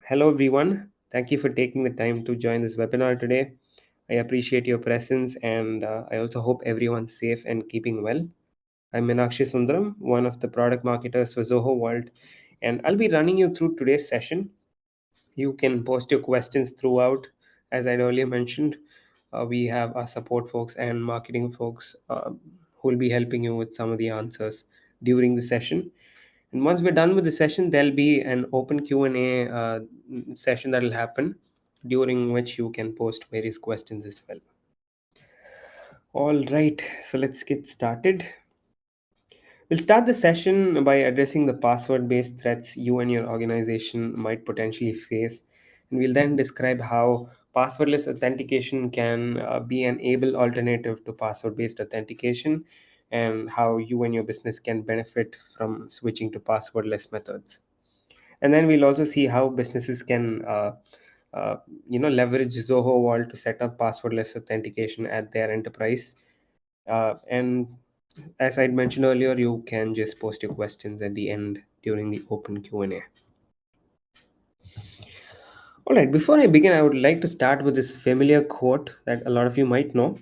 Hello, everyone. Thank you for taking the time to join this webinar today. I appreciate your presence and I also hope everyone's safe and keeping well. I'm Meenakshi Sundaram, one of the product marketers for Zoho Vault, and I'll be running you through today's session. You can post your questions throughout. As I earlier mentioned, we have our support folks and marketing folks who will be helping you with some of the answers during the session. And once we're done with the session, there'll be an open Q&A session that'll happen during which you can post various questions as well. All right, so let's get started. We'll start the session by addressing the password based threats you and your organization might potentially face. And we'll then describe how passwordless authentication can be an able alternative to password based authentication and how you and your business can benefit from switching to passwordless methods. And then we'll also see how businesses can uh, leverage Zoho Vault to set up passwordless authentication at their enterprise. And as I mentioned earlier, you can just post your questions at the end during the open Q&A. All right, before I begin, I would like to start with this familiar quote that a lot of you might know.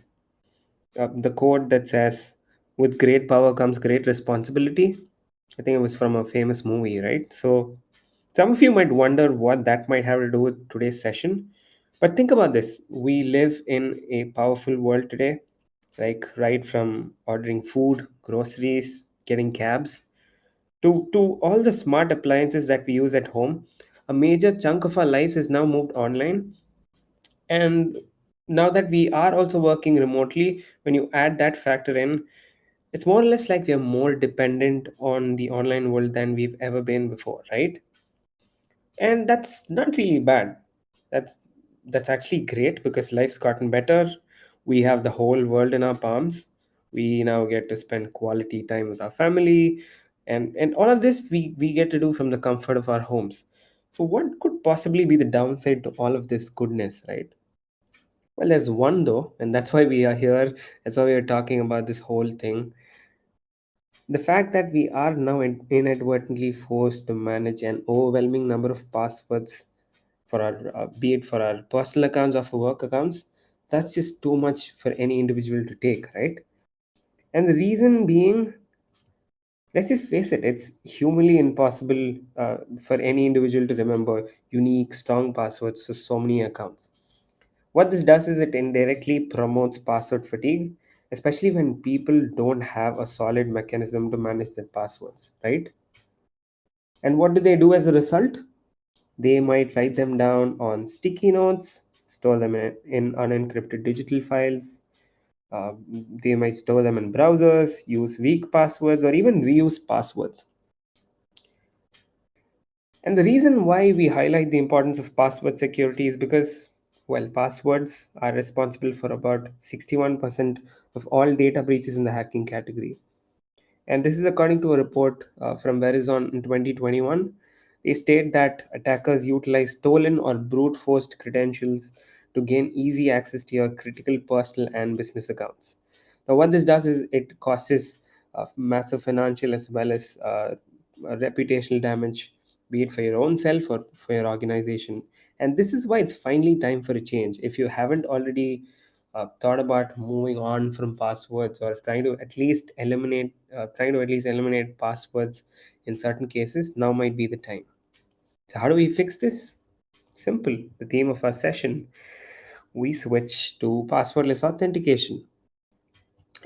The quote that says, "With great power comes great responsibility." I think it was from a famous movie, right? So some of you might wonder what that might have to do with today's session. But think about this. We live in a powerful world today, like right from ordering food, groceries, getting cabs, to all the smart appliances that we use at home. A major chunk of our lives is now moved online. And now that we are also working remotely, when you add that factor in, it's more or less like we are more dependent on the online world than we've ever been before, right? And that's not really bad. That's actually great because life's gotten better. We have the whole world in our palms. We now get to spend quality time with our family, and all of this we get to do from the comfort of our homes. So what could possibly be the downside to all of this goodness, right? Well, there's one though, and that's why we are here. That's why we are talking about this whole thing. The fact that we are now inadvertently forced to manage an overwhelming number of passwords for our be it for our personal accounts or for work accounts, that's just too much for any individual to take, right? And the reason being, let's just face it, it's humanly impossible for any individual to remember unique strong passwords to so many accounts. What this does is it indirectly promotes password fatigue, especially when people don't have a solid mechanism to manage their passwords, right? And what do they do as a result? They might write them down on sticky notes, store them in unencrypted digital files. They might store them in browsers, use weak passwords, or even reuse passwords. And the reason why we highlight the importance of password security is because, well, passwords are responsible for about 61% of all data breaches in the hacking category. And this is according to a report from Verizon in 2021. They state that attackers utilize stolen or brute forced credentials to gain easy access to your critical personal and business accounts. Now, what this does is it causes massive financial as well as reputational damage, be it for your own self or for your organization. And this is why it's finally time for a change. If you haven't already thought about moving on from passwords or trying to at least eliminate passwords in certain cases, now might be the time. So how do we fix this? Simple. The theme of our session, we switch to passwordless authentication.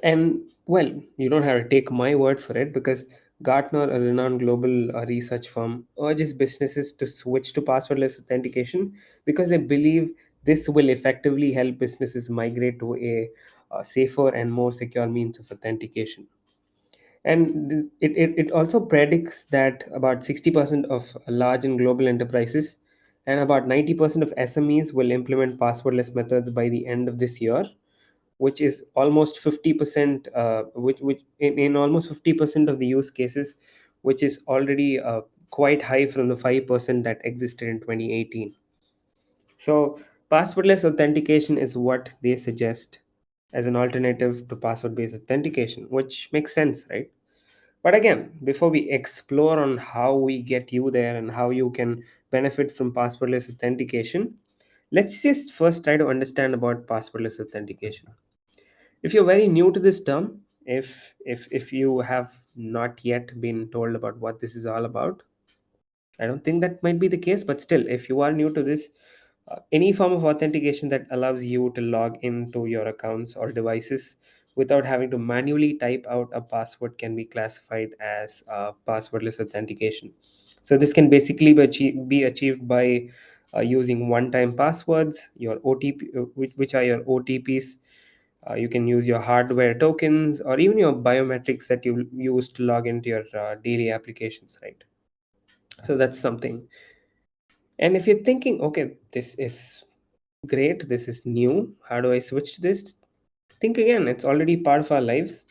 And well, you don't have to take my word for it because Gartner, a renowned global research firm, urges businesses to switch to passwordless authentication because they believe this will effectively help businesses migrate to a safer and more secure means of authentication. And it also predicts that about 60% of large and global enterprises and about 90% of SMEs will implement passwordless methods by the end of this year, which is almost 50%, which in almost 50% of the use cases, which is already quite high from the 5% that existed in 2018. So passwordless authentication is what they suggest as an alternative to password based authentication, which makes sense, right? But again, before we explore on how we get you there and how you can benefit from passwordless authentication, let's just first try to understand about passwordless authentication. If you're very new to this term, if you have not yet been told about what this is all about, I don't think that might be the case, but still, if you are new to this, any form of authentication that allows you to log into your accounts or devices without having to manually type out a password can be classified as passwordless authentication. So this can basically be achieved by using one-time passwords, your OTP, which are your OTPs. You can use your hardware tokens or even your biometrics that you use to log into your daily applications, right? So that's something. And if you're thinking, okay, this is great, this is new, how do I switch to this? Think again, it's already part of our lives.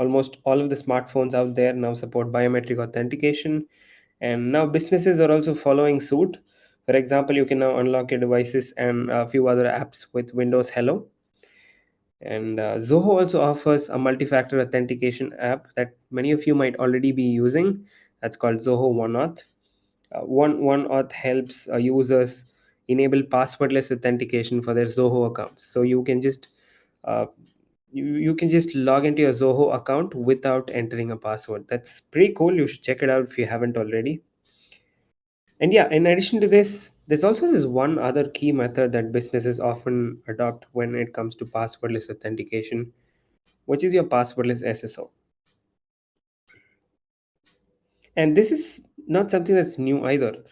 Almost all of the smartphones out there now support biometric authentication, and now businesses are also following suit. For example, you can now unlock your devices and a few other apps with Windows Hello. And Zoho also offers a multi-factor authentication app that many of you might already be using. That's called Zoho OneAuth. OneAuth helps users enable passwordless authentication for their Zoho accounts. So uh, you can just log into your Zoho account without entering a password. That's pretty cool. You should check it out if you haven't already. And yeah, in addition to this, there's also this one other key method that businesses often adopt when it comes to passwordless authentication, which is your passwordless SSO. And this is not something that's new either.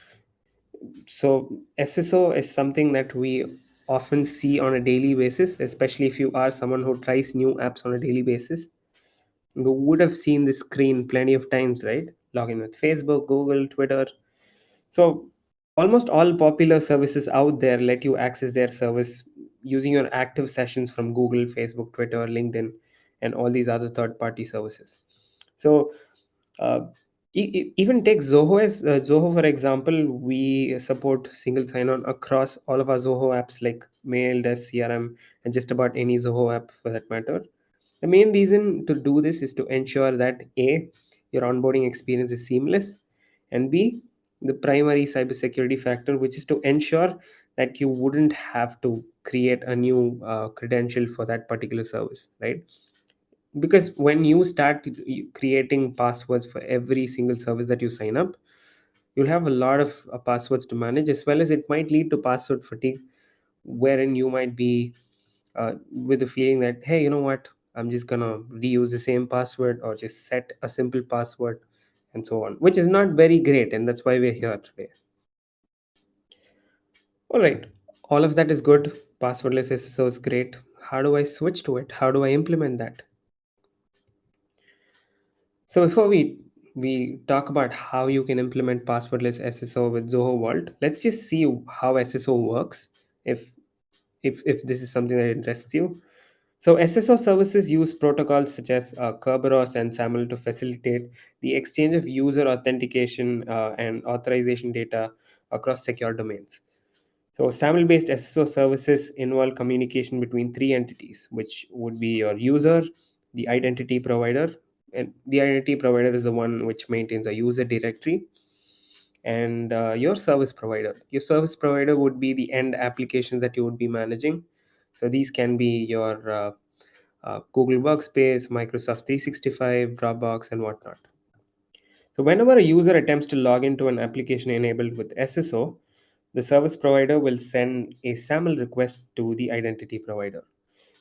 So SSO is something that we often see on a daily basis, especially if you are someone who tries new apps on a daily basis. You would have seen this screen plenty of times, right? Login with Facebook, Google, Twitter. So almost all popular services out there let you access their service using your active sessions from Google, Facebook, Twitter, LinkedIn, and all these other third-party services. So uh, even take Zoho as Zoho, for example. We support single sign-on across all of our Zoho apps like Mail, Desk, CRM, and just about any Zoho app for that matter. The main reason to do this is to ensure that A, your onboarding experience is seamless, and B, the primary cybersecurity factor, which is to ensure that you wouldn't have to create a new credential for that particular service, right? Because when you start creating passwords for every single service that you sign up, you'll have a lot of passwords to manage, as well as it might lead to password fatigue, wherein you might be with the feeling that, hey, you know what, I'm just gonna reuse the same password or just set a simple password and so on, which is not very great, and that's why we're here today. All right, all of that is good. Passwordless SSO is great. How do I switch to it? How do I implement that? So before we talk about how you can implement passwordless SSO with Zoho Vault, let's just see how SSO works. If if this is something that interests you. So SSO services use protocols such as Kerberos and SAML to facilitate the exchange of user authentication and authorization data across secure domains. So SAML-based SSO services involve communication between three entities, which would be your user, the identity provider, and the identity provider is the one which maintains a user directory, and your service provider. Your service provider would be the end applications that you would be managing. So these can be your Google Workspace, Microsoft 365, Dropbox, and whatnot. So whenever a user attempts to log into an application enabled with SSO, the service provider will send a SAML request to the identity provider.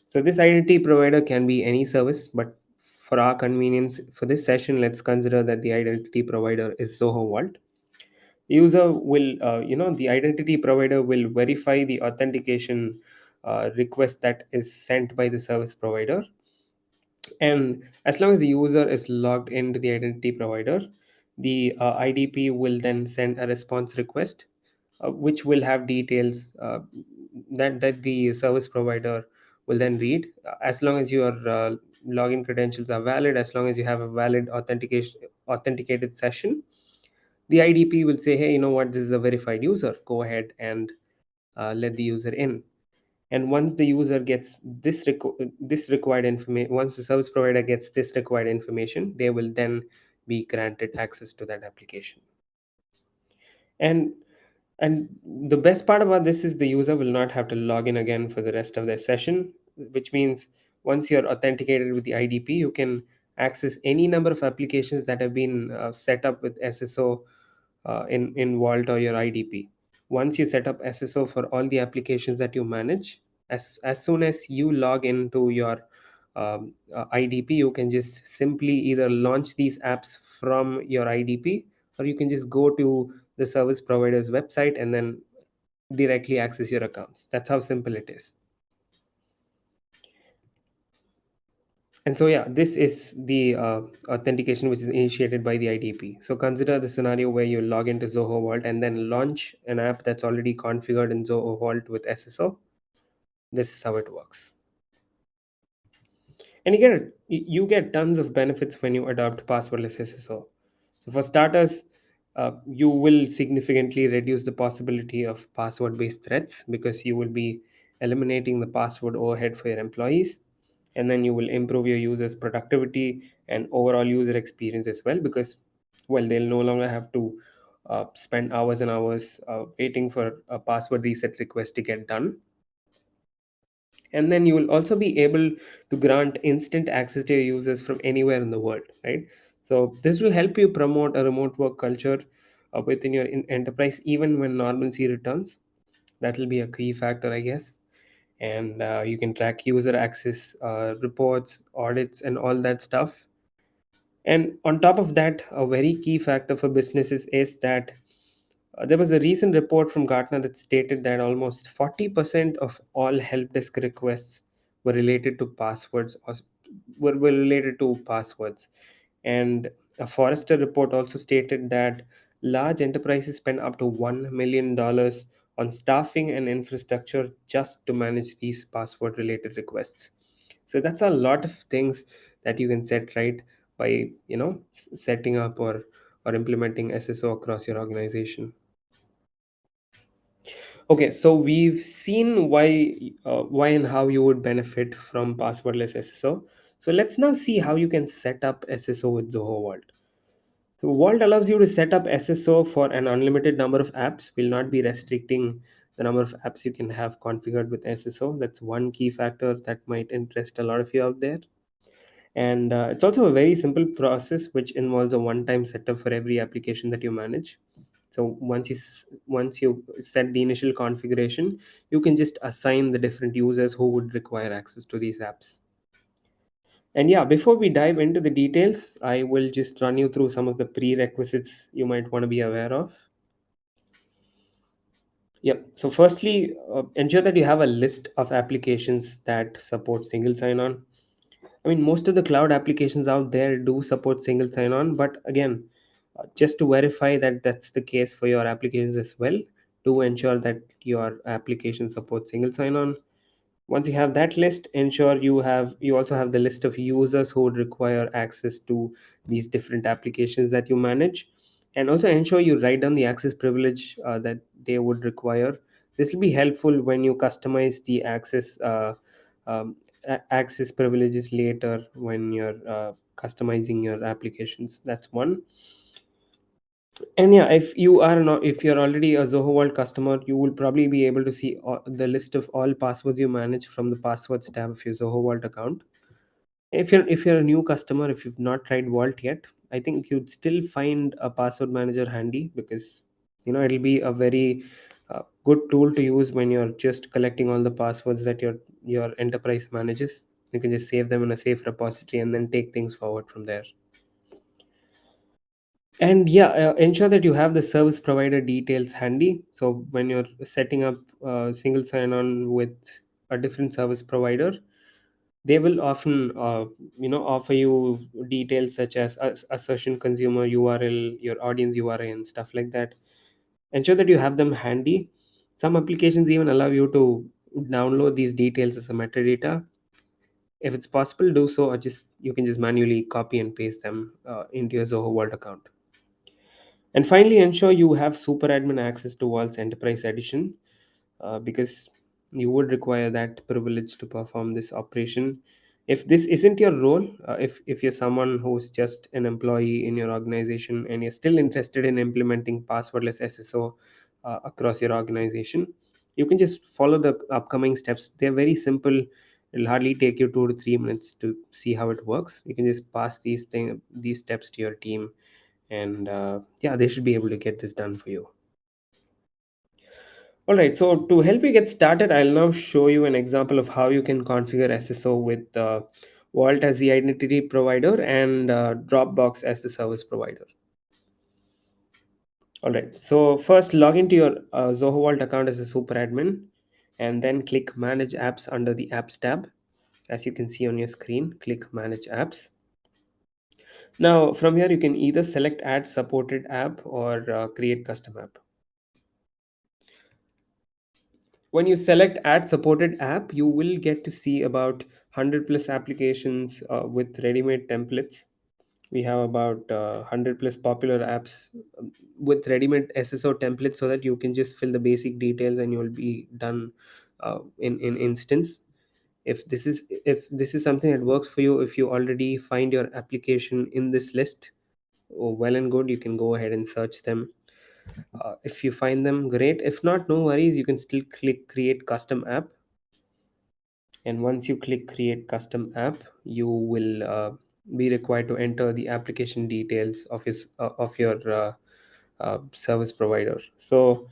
So this identity provider can be any service, but for our convenience for this session, let's consider that the identity provider is Zoho Vault. User will, the identity provider will verify the authentication request that is sent by the service provider, and as long as the user is logged into the identity provider, the IDP will then send a response request, which will have details that the service provider will then read. As long as your login credentials are valid, as long as you have a valid authenticated session, the IDP will say, hey, you know what, this is a verified user. Go ahead and let the user in. And once the user gets this required information, once the service provider gets this required information, they will then be granted access to that application. and and the best part about this is the user will not have to log in again for the rest of their session, which means once you're authenticated with the IDP, you can access any number of applications that have been set up with SSO in Vault or your IDP. Once you set up SSO for all the applications that you manage, as soon as you log into your IDP, you can just simply either launch these apps from your IDP, or you can just go to the service provider's website and then directly access your accounts. That's how simple it is. And so, yeah, this is the authentication which is initiated by the IDP. So consider the scenario where you log into Zoho Vault and then launch an app that's already configured in Zoho Vault with SSO. This is how it works. And you get tons of benefits when you adopt passwordless SSO. So for starters, you will significantly reduce the possibility of password-based threats because you will be eliminating the password overhead for your employees, and then you will improve your users' productivity and overall user experience as well because, well, they'll no longer have to spend hours and hours waiting for a password reset request to get done. And then you will also be able to grant instant access to your users from anywhere in the world, right? So this will help you promote a remote work culture within your enterprise even when normalcy returns. That will be a key factor, I guess. And you can track user access, reports, audits, and all that stuff. And on top of that, a very key factor for businesses is that there was a recent report from Gartner that stated that almost 40% of all help desk requests were related to passwords or were related to passwords. And a Forrester report also stated that large enterprises spend up to $1 million on staffing and infrastructure just to manage these password related requests. So that's a lot of things that you can set right by setting up or implementing SSO across your organization. Okay, so we've seen why and how you would benefit from passwordless SSO. So let's now see how you can set up SSO with Zoho Vault. So Vault allows you to set up SSO for an unlimited number of apps. Will not be restricting the number of apps you can have configured with SSO. That's one key factor that might interest a lot of you out there. And it's also a very simple process which involves a one-time setup for every application that you manage. So once you set the initial configuration, you can just assign the different users who would require access to these apps. And yeah, before we dive into the details, I will just run you through some of the prerequisites you might want to be aware of. Yep. So firstly, ensure that you have a list of applications that support single sign-on. I mean, most of the cloud applications out there do support single sign-on, but again, just to verify that that's the case for your applications as well, do ensure that your application supports single sign-on. Once you have that list, ensure you also have the list of users who would require access to these different applications that you manage, and also ensure you write down the access privilege that they would require. This will be helpful when you customize the access privileges later when you're customizing your applications. That's one. And yeah, if you're already a Zoho Vault customer, you will probably be able to see the list of all passwords you manage from the passwords tab of your Zoho Vault account. If you're a new customer, if you've not tried Vault yet, I think you'd still find a password manager handy because it'll be a very good tool to use when you're just collecting all the passwords that your enterprise manages. You can just save them in a safe repository and then take things forward from there. And yeah, ensure that you have the service provider details handy. So when you're setting up single sign-on with a different service provider, they will often offer you details such as assertion consumer URL, your audience URL, and stuff like that. Ensure that you have them handy. Some applications even allow you to download these details as a metadata. If it's possible, do so, or just you can just manually copy and paste them into your Zoho Vault account. And finally, ensure you have super admin access to Vault's Enterprise Edition because you would require that privilege to perform this operation. If this isn't your role, if you're someone who's just an employee in your organization and you're still interested in implementing passwordless sso across your organization, you can just follow the upcoming steps. They're very simple. It'll hardly take you 2 to 3 minutes to see how it works. You can just pass these steps to your team, and yeah, they should be able to get this done for you. All right, so to help you get started, I'll now show you an example of how you can configure SSO with Vault as the identity provider and Dropbox as the service provider. All right, so first log into your Zoho Vault account as a super admin, and then click Manage Apps under the Apps tab. As you can see on your screen, click Manage Apps. Now, from here, you can either select Add Supported App or Create Custom App. When you select add supported app, you will get to see about 100 plus applications with ready-made templates. We have about 100 plus popular apps with ready-made sso templates, so that you can just fill the basic details and you'll be done in instance. If this is something that works for you, if you already find your application in this list, oh, well and good, you can go ahead and search them. If you find them, great. If not, no worries, you can still click create custom app. And once you click create custom app, you will be required to enter the application details of your service provider. So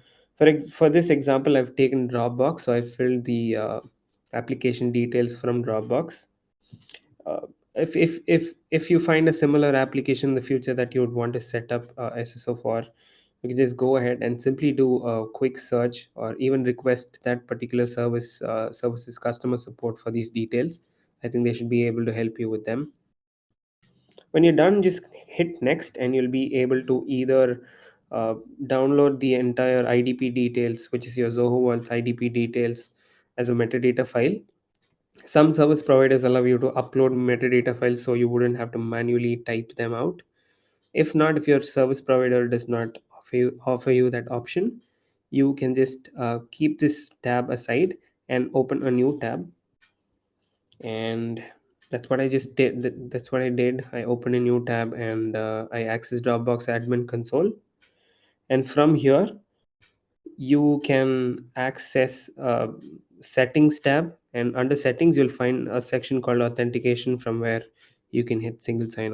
for this example, I've taken Dropbox, so I filled the application details from Dropbox. If you find a similar application in the future that you would want to set up sso for, you can just go ahead and simply do a quick search, or even request that particular services customer support for these details. I think they should be able to help you with them. When you're done, just hit next, and you'll be able to either uh, download the entire idp details, which is your Zoho Vault's idp details, as a metadata file. Some service providers allow you to upload metadata files, so you wouldn't have to manually type them out. If not, if your service provider does not offer you that option, you can just keep this tab aside and open a new tab. And that's what I just did. That's what I did. I opened a new tab, and I accessed Dropbox admin console. And from here, you can access settings tab, and under settings you'll find a section called authentication, from where you can hit single sign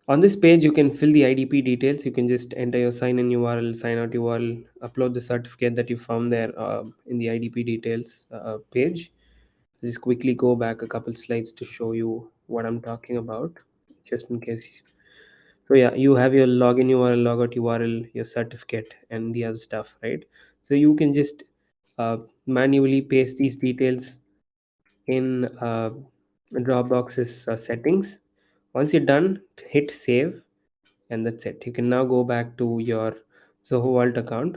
on this page. You can fill the idp details. You can just enter your sign in url, sign out url, upload the certificate that you found there in the idp details page. Just quickly go back a couple slides to show you what I'm talking about, just in case. So yeah, you have your login url, logout url, your certificate, and the other stuff, right? So you can just manually paste these details in Dropbox's settings. Once you're done, hit save, and that's it. You can now go back to your Zoho Vault account.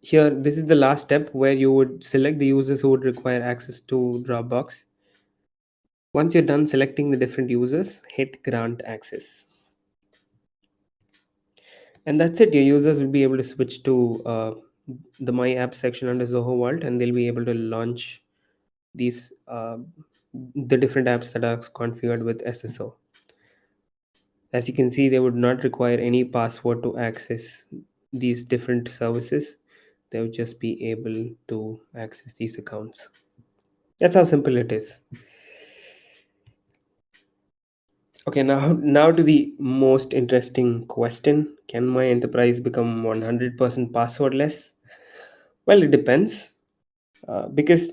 Here, this is the last step, where you would select the users who would require access to Dropbox. Once you're done selecting the different users, hit grant access. And that's it. Your users will be able to switch to the My App section under Zoho Vault, and they'll be able to launch these the different apps that are configured with SSO. As you can see, they would not require any password to access these different services. They would just be able to access these accounts. That's how simple it is. Okay, now to the most interesting question. Can my enterprise become 100% passwordless? Well, it depends. Because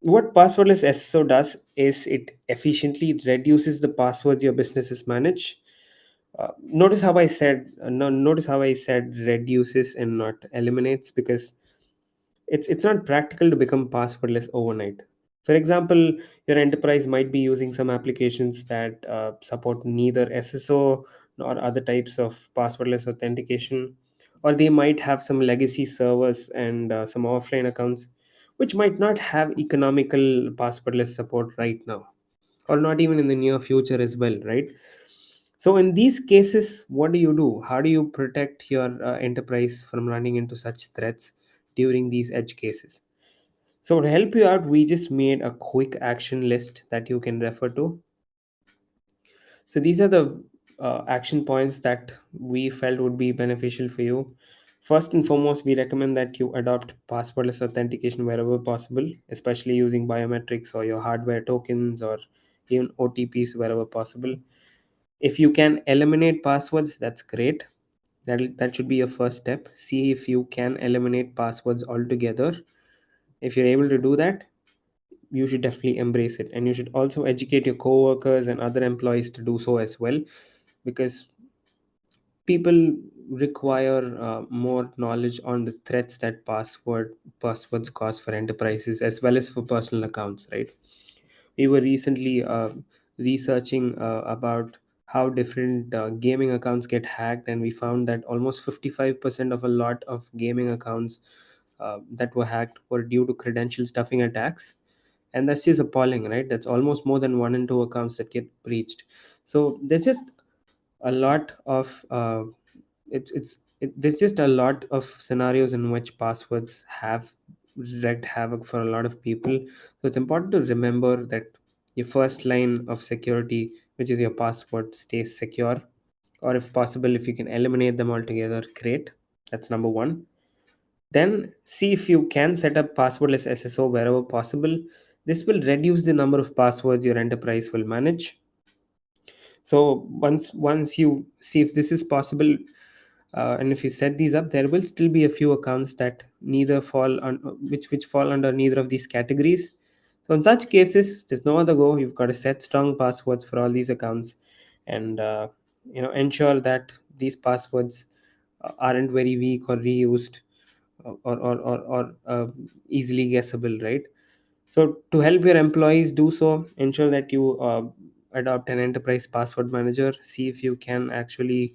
what passwordless SSO does is it efficiently reduces the passwords your businesses manage. Notice how I said no, notice how I said reduces and not eliminates, because it's not practical to become passwordless overnight. For example, your enterprise might be using some applications that support neither sso nor other types of passwordless authentication, or they might have some legacy servers and some offline accounts which might not have economical passwordless support right now, or not even in the near future as well, right? So in these cases, what do you do? How do you protect your enterprise from running into such threats during these edge cases? So to help you out, we just made a quick action list that you can refer to. So these are the action points that we felt would be beneficial for you. First and foremost, we recommend that you adopt passwordless authentication wherever possible, especially using biometrics or your hardware tokens or even OTPs wherever possible. If you can eliminate passwords, that's great. That should be your first step. See if you can eliminate passwords altogether. If you're able to do that, you should definitely embrace it, and you should also educate your coworkers and other employees to do so as well, because people require more knowledge on the threats that passwords cause for enterprises as well as for personal accounts, right? We were recently researching about how different gaming accounts get hacked, and we found that almost 55% of a lot of gaming accounts that were hacked were due to credential stuffing attacks. And that's just appalling, right? That's almost more than 1 in 2 accounts that get breached. So there's just a lot of there's just a lot of scenarios in which passwords have wreaked havoc for a lot of people. So it's important to remember that your first line of security, which is your password, stays secure. Or if possible, if you can eliminate them altogether, great. That's number one. Then see if you can set up passwordless SSO wherever possible. This will reduce the number of passwords your enterprise will manage. So once you see if this is possible, and if you set these up, there will still be a few accounts that neither fall on which fall under neither of these categories. So in such cases, there's no other go. You've got to set strong passwords for all these accounts, and ensure that these passwords aren't very weak or reused, or easily guessable, right? So to help your employees do so, ensure that you adopt an enterprise password manager. See if you can actually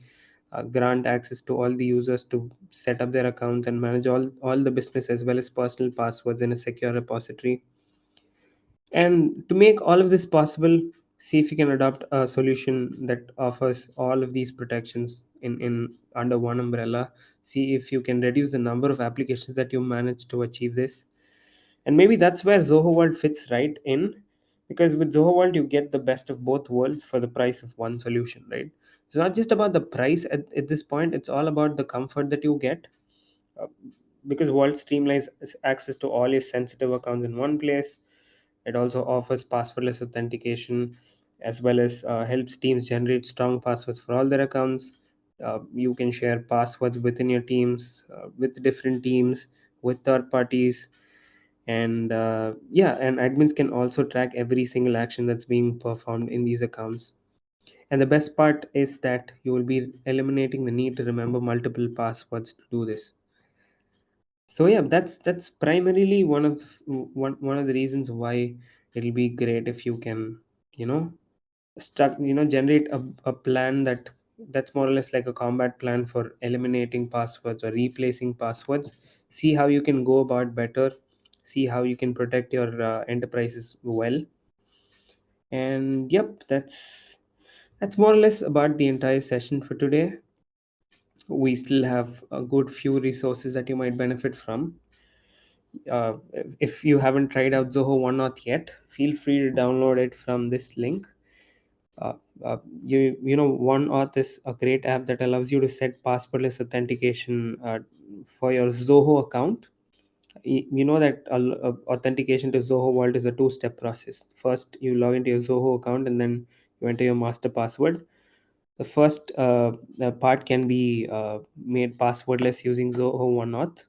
grant access to all the users to set up their accounts and manage all the business as well as personal passwords in a secure repository. And to make all of this possible, see if you can adopt a solution that offers all of these protections in under one umbrella. See if you can reduce the number of applications that you manage to achieve this. And maybe that's where Zoho World fits right in, because with Zoho World you get the best of both worlds for the price of one solution, right? It's not just about the price at this point, it's all about the comfort that you get. Uh, because Vault streamlines access to all your sensitive accounts in one place. It also offers passwordless authentication, as well as helps teams generate strong passwords for all their accounts. You can share passwords within your teams, with different teams, with third parties, and yeah, and admins can also track every single action that's being performed in these accounts. And the best part is that you will be eliminating the need to remember multiple passwords to do this. So yeah, that's primarily one of the reasons why it'll be great if you can, you know generate a plan that's more or less like a combat plan for eliminating passwords or replacing passwords. See how you can go about better. See how you can protect your enterprises well. And yep, that's more or less about the entire session for today. We still have a good few resources that you might benefit from. If you haven't tried out Zoho One Auth yet, feel free to download it from this link. uh, One Auth is a great app that allows you to set passwordless authentication for your Zoho account. You know that authentication to Zoho Vault is a two-step process. First you log into your Zoho account, and then you enter your master password. The first part can be made passwordless using Zoho One Auth.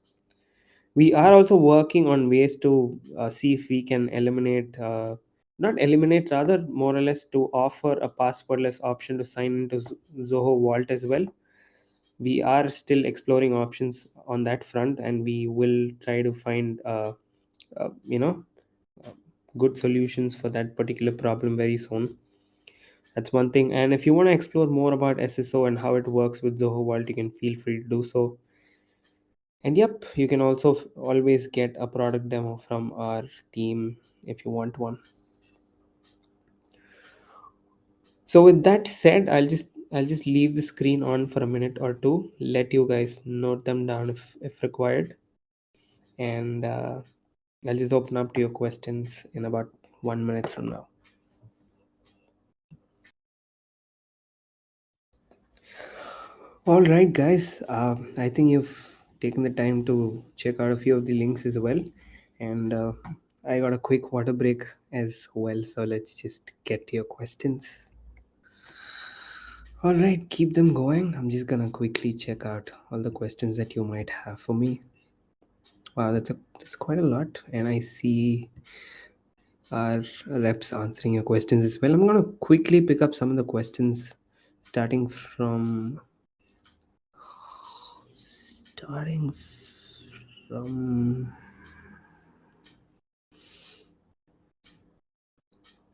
We are also working on ways to see if we can eliminate, not eliminate, rather more or less to offer a passwordless option to sign into Zoho Vault as well. We are still exploring options on that front, and we will try to find uh, you know uh, good solutions for that particular problem very soon. That's one thing. And if you want to explore more about SSO and how it works with Zoho Vault, you can feel free to do so. And yep, you can also always get a product demo from our team if you want one. So with that said, I'll just leave the screen on for a minute or two. Let you guys note them down if required. And I'll just open up to your questions in about 1 minute from now. All right, guys. I think you've taken the time to check out a few of the links as well. And I got a quick water break as well. So let's just get to your questions. All right, keep them going. I'm just gonna quickly check out all the questions that you might have for me. Wow, that's quite a lot, and I see our reps answering your questions as well. I'm gonna quickly pick up some of the questions, starting starting from.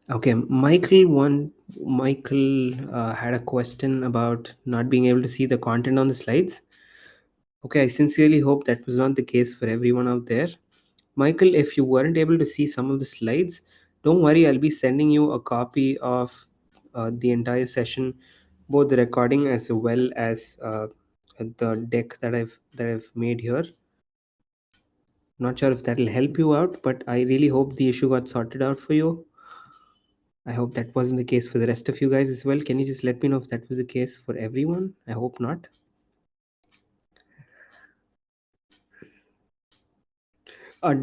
Okay, Michael had a question about not being able to see the content on the slides. Okay, I sincerely hope that was not the case for everyone out there. Michael, if you weren't able to see some of the slides, don't worry, I'll be sending you a copy of the entire session, both the recording as well as the deck that I've made here. Not sure if that'll help you out, but I really hope the issue got sorted out for you. I hope that wasn't the case for the rest of you guys as well. Can you just let me know if that was the case for everyone? I hope not.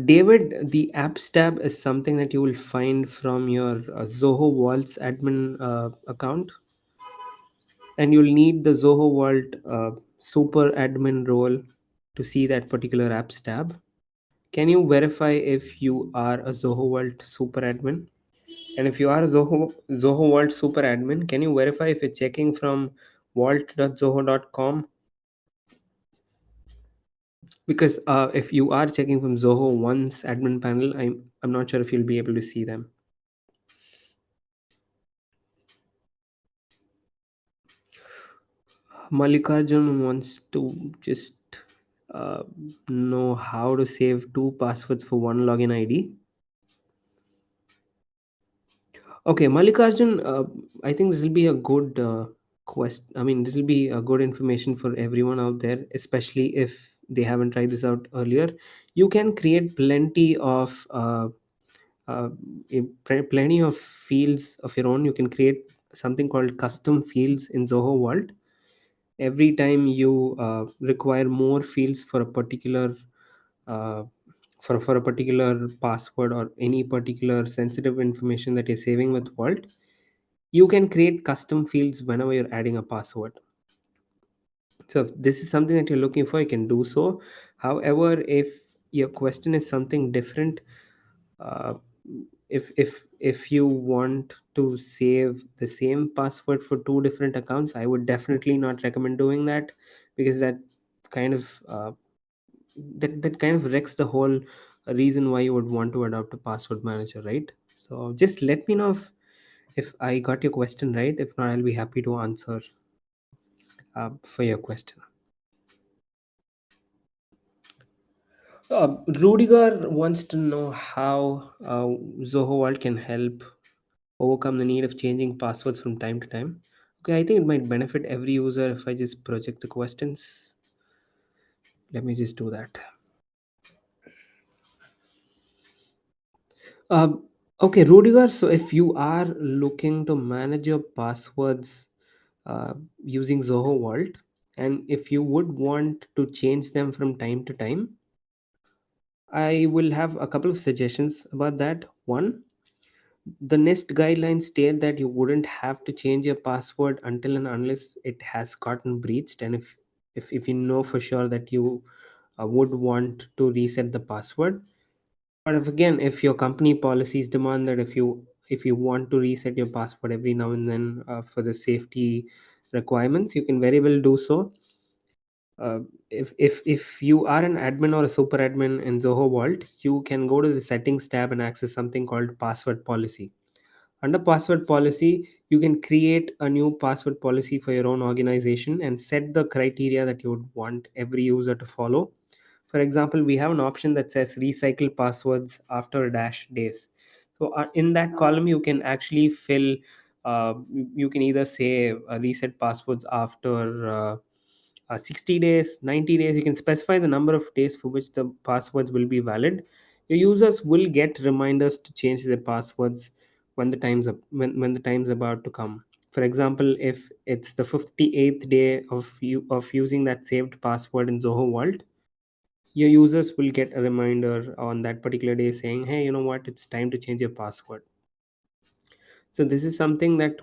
David, the apps tab is something that you will find from your Zoho Vault's admin account, and you'll need the Zoho Vault super admin role to see that particular apps tab. Can you verify if you are a Zoho Vault super admin? And if you are a Zoho Vault super admin, can you verify if you're checking from vault.zoho.com? Because if you are checking from Zoho One's admin panel, I'm not sure if you'll be able to see them. Mallikarjun wants to just uh, know how to save two passwords for one login ID. Okay, Mallikarjun, I think this will be a good quest. I mean, this will be a good information for everyone out there, especially if they haven't tried this out earlier. You can create uh, plenty of fields of your own. You can create something called custom fields in Zoho Vault. Every time you require more fields for a particular uh, for a particular password or any particular sensitive information that you're saving with Vault, you can create custom fields whenever you're adding a password. So if this is something that you're looking for, you can do so. However, if your question is something different, uh, if you want to save the same password for two different accounts, I would definitely not recommend doing that, because kind of uh, that kind of wrecks the whole reason why you would want to adopt a password manager, right? So just let me know if I got your question right. If not, I'll be happy to answer for your question. Rudiger wants to know how Zoho Vault can help overcome the need of changing passwords from time to time. Okay, I think it might benefit every user if I just project the questions. Let me just do that. Okay, Rudiger, so if you are looking to manage your passwords using Zoho Vault, and if you would want to change them from time to time, I will have a couple of suggestions about that. One, the nest guidelines state that you wouldn't have to change your password until and unless it has gotten breached, and if you know for sure that you would want to reset the password. But if your company policies demand that if you want to reset your password every now and then for the safety requirements, you can very well do so. If you are an admin or a super admin in Zoho Vault, you can go to the settings tab and access something called password policy. Under password policy, you can create a new password policy for your own organization and set the criteria that you would want every user to follow. For example, we have an option that says recycle passwords after a dash days. So in that column, you can actually fill. You can either say reset passwords after 60 days, 90 days. You can specify the number of days for which the passwords will be valid. Your users will get reminders to change their passwords when the time's about to come. For example, if it's the 58th day of using that saved password in Zoho Vault, your users will get a reminder on that particular day saying, hey, you know what, it's time to change your password. So this is something that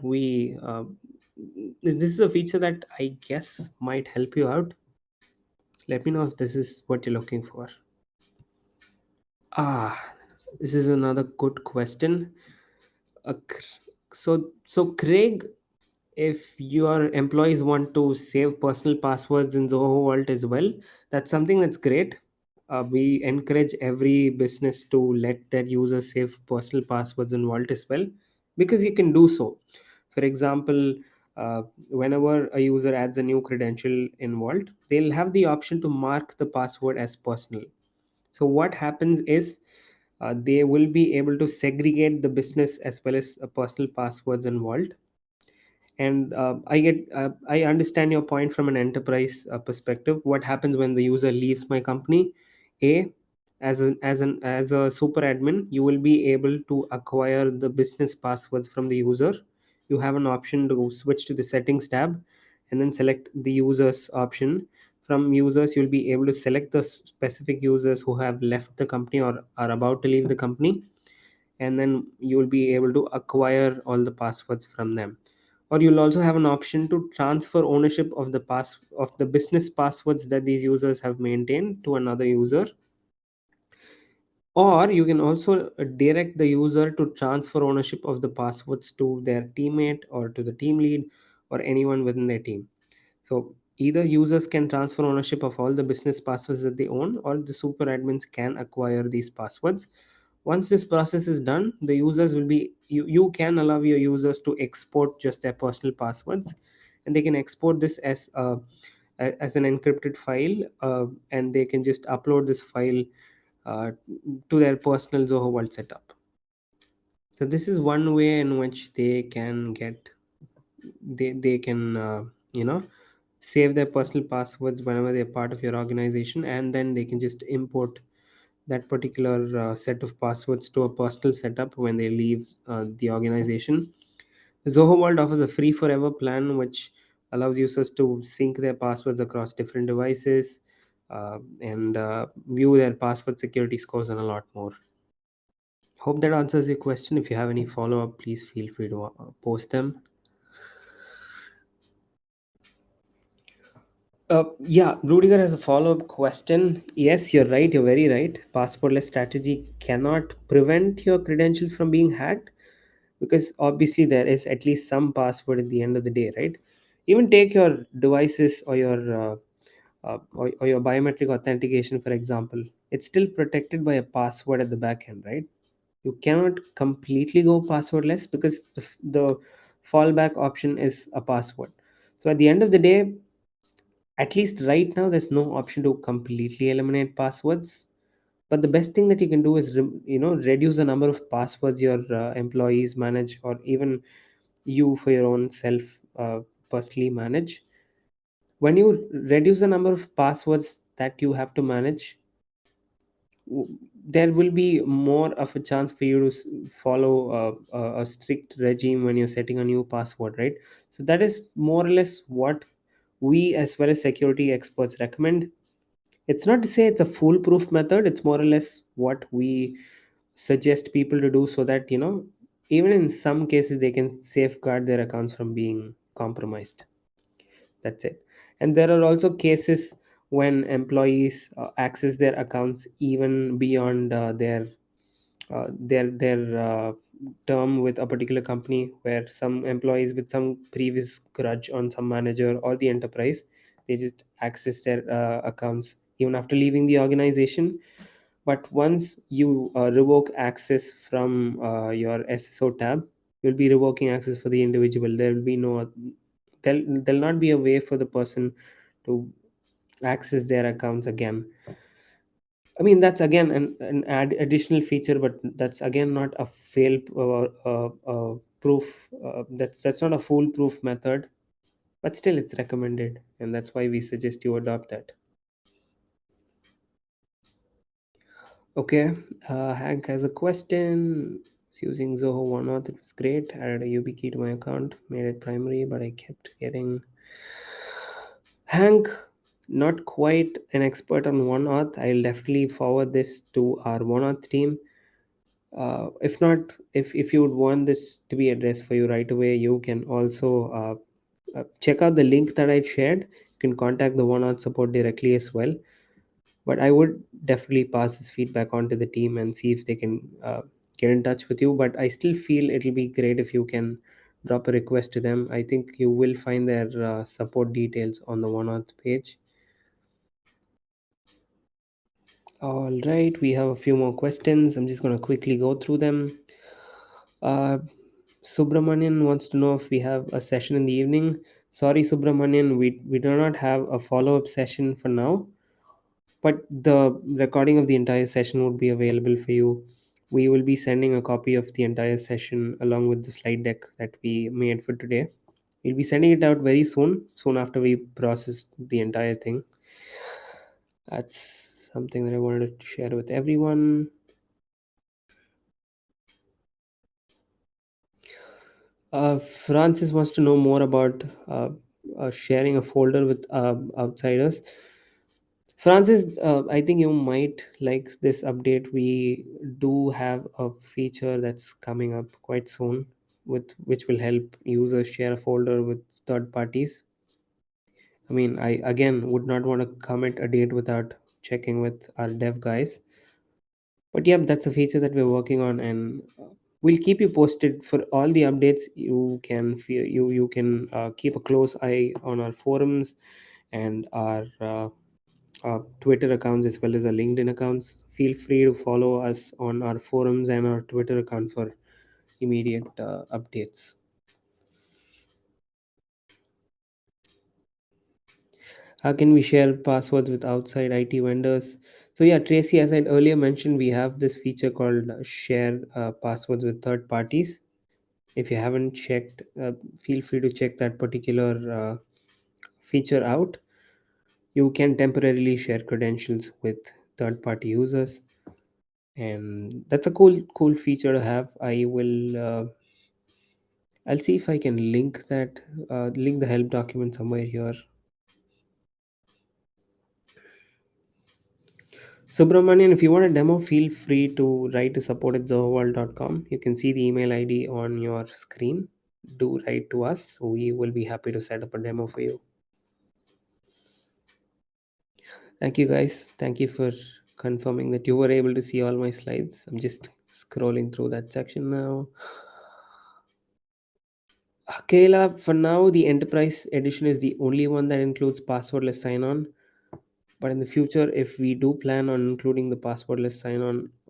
this is a feature that I guess might help you out. Let me know if this is what you're looking for. Ah, this is another good question. So Craig, if your employees want to save personal passwords in Zoho Vault as well, that's something that's great. We encourage every business to let their users save personal passwords in Vault as well, because you can do so. For example, whenever a user adds a new credential in Vault, they'll have the option to mark the password as personal. So what happens is, they will be able to segregate the business as well as personal passwords in Vault. And I understand your point from an enterprise perspective. What happens when the user leaves my company? A, as a super admin, you will be able to acquire the business passwords from the user. You have an option to switch to the settings tab and then select the users option. From users, you'll be able to select the specific users who have left the company or are about to leave the company, and then you will be able to acquire all the passwords from them. Or you'll also have an option to transfer ownership of the business passwords that these users have maintained to another user. Or you can also direct the user to transfer ownership of the passwords to their teammate or to the team lead or anyone within their team. So either users can transfer ownership of all the business passwords that they own, or the super admins can acquire these passwords. Once this process is done, the users will be you can allow your users to export just their personal passwords, and they can export this as an encrypted file, and they can just upload this file uh, to their personal Zoho Vault setup. So this is one way in which they can save their personal passwords whenever they're part of your organization, and then they can just import that particular set of passwords to a personal setup when they leave the organization. Zoho Vault offers a free forever plan, which allows users to sync their passwords across different devices, and view their password security scores and a lot more. Hope that answers your question. If you have any follow up, please feel free to post them. Yeah, Rudiger has a follow up question. Yes, you're right. You're very right. Passwordless strategy cannot prevent your credentials from being hacked, because obviously there is at least some password at the end of the day, right? Even take your devices or or your biometric authentication, for example. It's still protected by a password at the back end, right? You cannot completely go passwordless because the fallback option is a password. So at the end of the day, at least right now, there's no option to completely eliminate passwords. But the best thing that you can do is reduce the number of passwords your employees manage, or even you for your own self personally manage. When you reduce the number of passwords that you have to manage, there will be more of a chance for you to follow a strict regime when you're setting a new password, right? So that is more or less what we as well as security experts recommend. It's not to say it's a foolproof method, it's more or less what we suggest people to do, so that even in some cases they can safeguard their accounts from being compromised. That's it. And there are also cases when employees access their accounts even beyond their term with a particular company, where some employees with some previous grudge on some manager or the enterprise, they just access their accounts even after leaving the organization. But once you revoke access from your SSO tab, you'll be revoking access for the individual. There will be no there'll not be a way for the person to access their accounts again. I mean, that's again an additional feature, but that's again not a fail proof. That's not a foolproof method, but still it's recommended, and that's why we suggest you adopt that. Okay, Hank has a question. It's using Zoho OneNote. It was great. Added a YubiKey key to my account, made it primary, but I kept getting Hank. Not quite an expert on OneNote. I'll definitely forward this to our OneNote team. If not, if you would want this to be addressed for you right away, you can also check out the link that I shared. You can contact the OneNote support directly as well. But I would definitely pass this feedback on to the team and see if they can get in touch with you. But I still feel it'll be great if you can drop a request to them. I think you will find their support details on the OneNote page. All right, we have a few more questions. I'm just going to quickly go through them. Uh, Subramanian wants to know if we have a session in the evening. Sorry, Subramanian, we do not have a follow up session for now, but the recording of the entire session would be available for you. We will be sending a copy of the entire session along with the slide deck that we made for today. We'll be sending it out very soon after we process the entire thing. That's something that I wanted to share with everyone. Francis wants to know more about sharing a folder with outsiders. Francis, I think you might like this update. We do have a feature that's coming up quite soon, with which will help users share a folder with third parties. I mean, I again would not want to commit a date without checking with our dev guys. But yeah, that's a feature that we're working on, and we'll keep you posted for all the updates. You can keep a close eye on our forums and our Twitter accounts as well as our LinkedIn accounts. Feel free to follow us on our forums and our Twitter account for immediate updates. How can we share passwords with outside IT vendors? So yeah, Tracy, as I earlier mentioned, we have this feature called share passwords with third parties. If you haven't checked, feel free to check that particular feature out. You can temporarily share credentials with third party users, and that's a cool feature to have. I'll see if I can link the help document somewhere here. Subramanian, if you want a demo, feel free to write to support at zohovault.com. You can see the email ID on your screen. Do write to us. We will be happy to set up a demo for you. Thank you, guys. Thank you for confirming that you were able to see all my slides. I'm just scrolling through that section now. Kayla, for now, the enterprise edition is the only one that includes passwordless sign on. But in the future, if we do plan on including the passwordless sign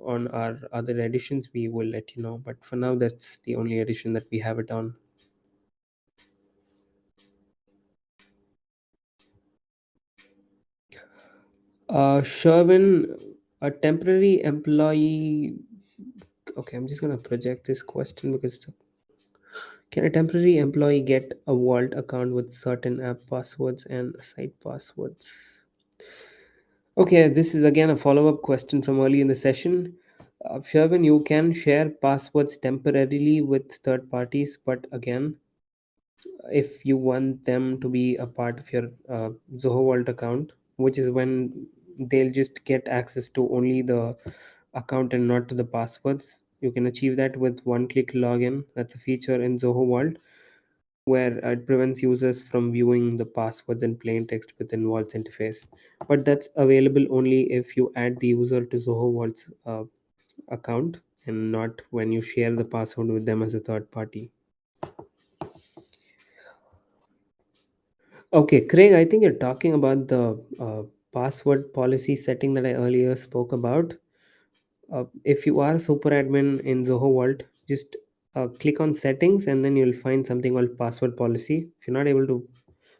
on our other editions, we will let you know. But for now, that's the only edition that we have it on. Sherwin, a temporary employee. Okay, I'm just going to project this question because can a temporary employee get a vault account with certain app passwords and site passwords? Okay, this is again a follow up question from early in the session. Sherwin, you can share passwords temporarily with third parties, but again, if you want them to be a part of your Zoho Vault account, which is when they'll just get access to only the account and not to the passwords, you can achieve that with one click login. That's a feature in Zoho Vault where it prevents users from viewing the passwords in plain text within Vault's interface. But that's available only if you add the user to Zoho Vault's account and not when you share the password with them as a third party. Okay, Craig, I think you're talking about the password policy setting that I earlier spoke about. If you are a super admin in Zoho Vault, just click on settings and then you'll find something called password policy. If you're not able to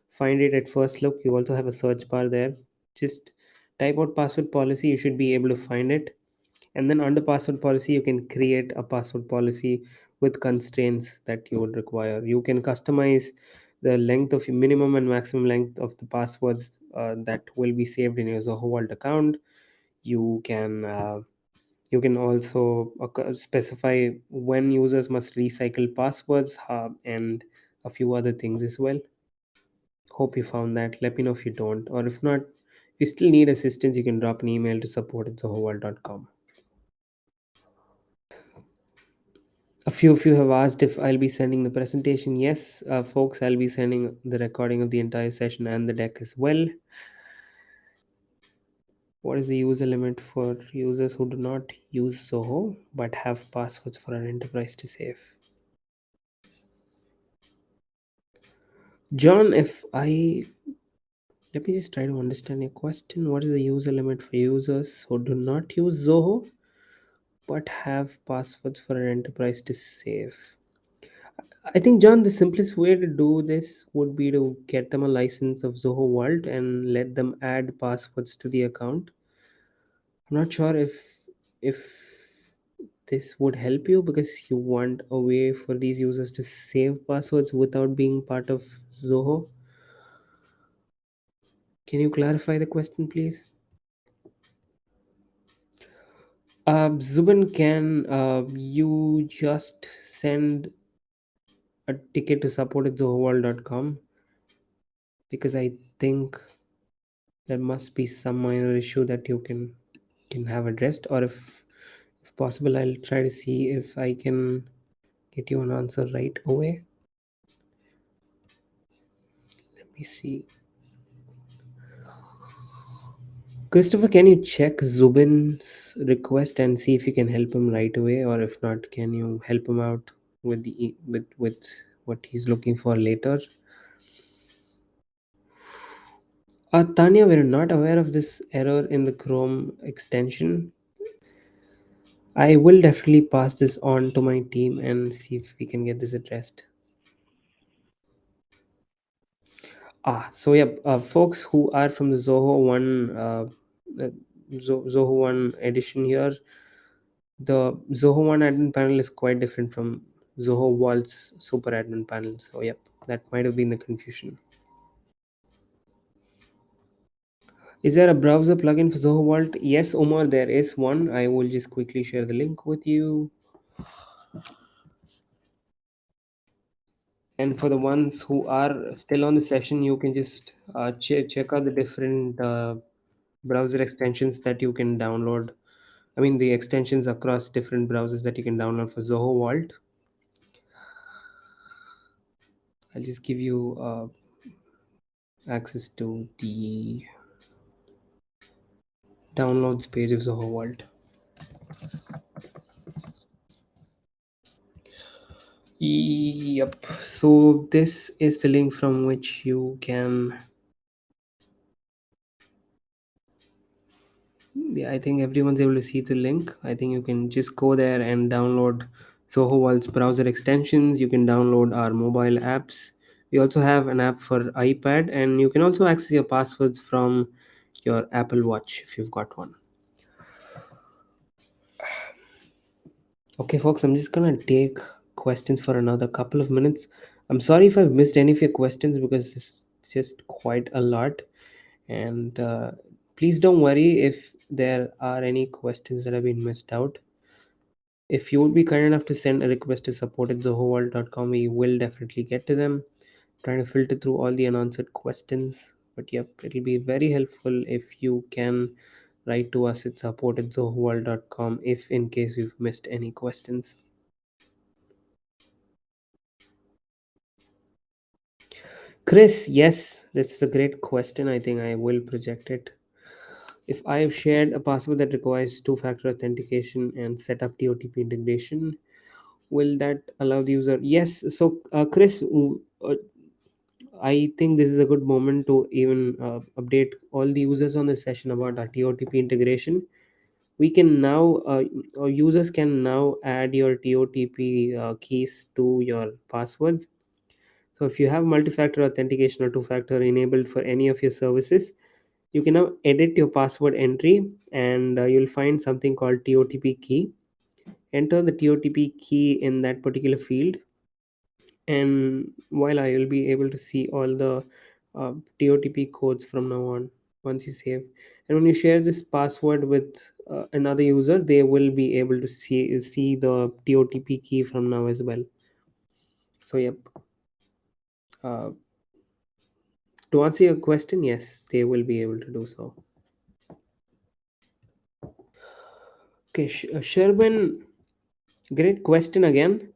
find it at first look, you also have a search bar there. Just type out password policy, you should be able to find it. And then under password policy, you can create a password policy with constraints that you would require. You can customize the length of minimum and maximum length of the passwords that will be saved in your Zoho Vault account. You can You can also specify when users must recycle passwords, and a few other things as well. Hope you found that. Let me know if you don't. Or if not, if you still need assistance, you can drop an email to support@zohoworld.com. A few of you have asked if I'll be sending the presentation. Yes, folks, I'll be sending the recording of the entire session and the deck as well. What is the user limit for users who do not use Zoho but have passwords for an enterprise to save? John, if I let me just try to understand your question. What is the user limit for users who do not use Zoho but have passwords for an enterprise to save? I think, John, the simplest way to do this would be to get them a license of Zoho Vault and let them add passwords to the account. I'm not sure if this would help you because you want a way for these users to save passwords without being part of Zoho. Can you clarify the question, please? Zubin, can you just send a ticket to support at zohoworld.com? Because I think there must be some minor issue that you can have addressed, or if possible, I'll try to see if I can get you an answer right away. Let me see. Christopher, can you check Zubin's request and see if you can help him right away, or if not, can you help him out with with what he's looking for later? Tanya, we're not aware of this error in the Chrome extension. I will definitely pass this on to my team and see if we can get this addressed. So yeah, folks who are from the uh, Zoho One edition here, the Zoho One admin panel is quite different from Zoho Vault's super admin panel. So yep, that might have been the confusion. Is there a browser plugin for Zoho Vault? Yes, Omar, there is one. I will just quickly share the link with you. And for the ones who are still on the session, you can just check out the different browser extensions that you can download. I mean, the extensions across different browsers that you can download for Zoho Vault. I'll just give you access to the downloads page of Zoho Vault. Yep. So this is the link from which you can. Yeah, I think everyone's able to see the link. I think you can just go there and download Zoho Vault's browser extensions. You can download our mobile apps. We also have an app for iPad, and you can also access your passwords from your Apple Watch if you've got one. Okay, folks, I'm just gonna take questions for another couple of minutes. I'm sorry if I've missed any of your questions because it's just quite a lot. And please don't worry if there are any questions that have been missed out. If you would be kind enough to send a request to support at zohoworld.com, we will definitely get to them. Trying to filter through all the unanswered questions. But yep, it'll be very helpful if you can write to us at support at zohoworld.com if in case we've missed any questions. Chris, yes, that's a great question. I think I will project it. If I have shared a password that requires two-factor authentication and set up TOTP integration, will that allow the user? Yes. So, Chris, I think this is a good moment to even update all the users on this session about our TOTP integration. We can now, or users can now add your TOTP keys to your passwords. So if you have multi-factor authentication or two-factor enabled for any of your services, you can now edit your password entry, and you'll find something called TOTP key. Enter the TOTP key in that particular field, and voila, you'll be able to see all the TOTP codes from now on. once you save. And when you share this password with another user, they will be able to see the TOTP key from now as well. So yep. uh, to answer your question, yes, they will be able to do so. Okay, Sherwin, great question again.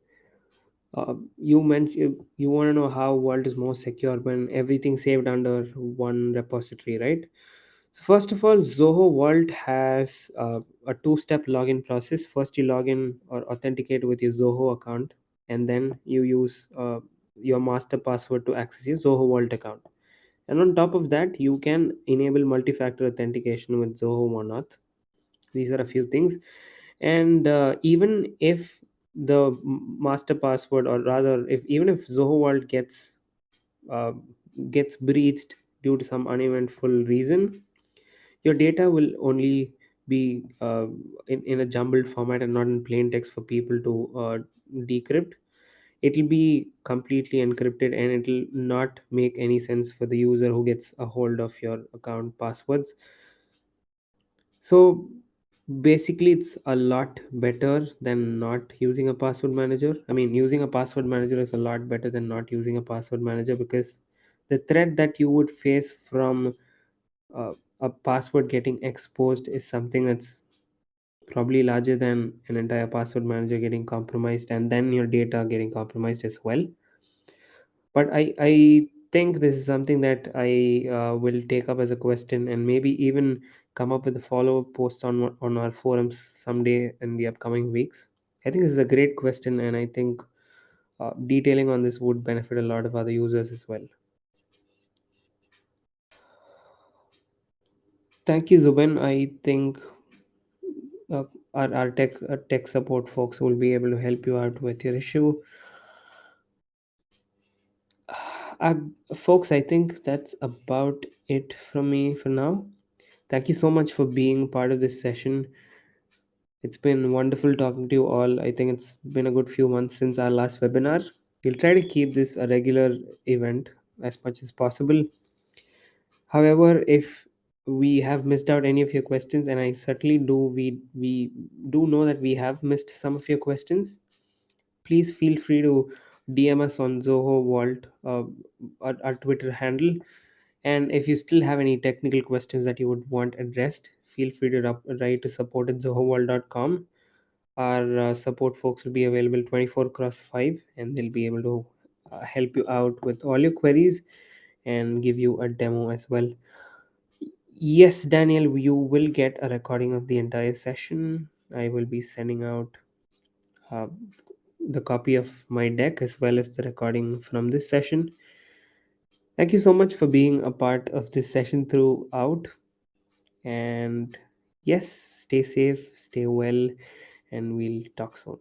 You mentioned you want to know how world is more secure when everything's saved under one repository, right? So first of all, Zoho Vault has a two-step login process. First, you log in or authenticate with your Zoho account, and then you use your master password to access your Zoho Vault account. And on top of that, you can enable multi-factor authentication with Zoho Monauth. These are a few things. And even if the master password, or rather, if even if Zoho Vault uh, gets breached due to some uneventful reason, your data will only be in a jumbled format and not in plain text for people to decrypt. It'll be completely encrypted, and it'll not make any sense for the user who gets a hold of your account passwords. So basically, it's a lot better than not using a password manager. I mean, using a password manager is a lot better than not using a password manager, because the threat that you would face from uh, a password getting exposed is something that's probably larger than an entire password manager getting compromised and then your data getting compromised as well. But I think this is something that I will take up as a question, and maybe even come up with a follow-up post on our forums someday in the upcoming weeks. I think this is a great question, and I think detailing on this would benefit a lot of other users as well. Thank you, Zuben. I think uh, our tech support folks will be able to help you out with your issue. Uh, Folks, I think that's about it from me for now. Thank you so much for being part of this session. It's been wonderful talking to you all. I think it's been a good few months since our last webinar. We'll try to keep this a regular event as much as possible. However, if we have missed out any of your questions, and I certainly do, we do know that we have missed some of your questions, please feel free to DM us on Zoho Vault, our Twitter handle. And if you still have any technical questions that you would want addressed, feel free to write to support at zohovault.com. Our support folks will be available 24 cross 5, and they'll be able to help you out with all your queries and give you a demo as well. Yes, Daniel, you will get a recording of the entire session. I will be sending out uh, the copy of my deck as well as the recording from this session. Thank you so much for being a part of this session throughout. And yes, stay safe, stay well, and we'll talk soon.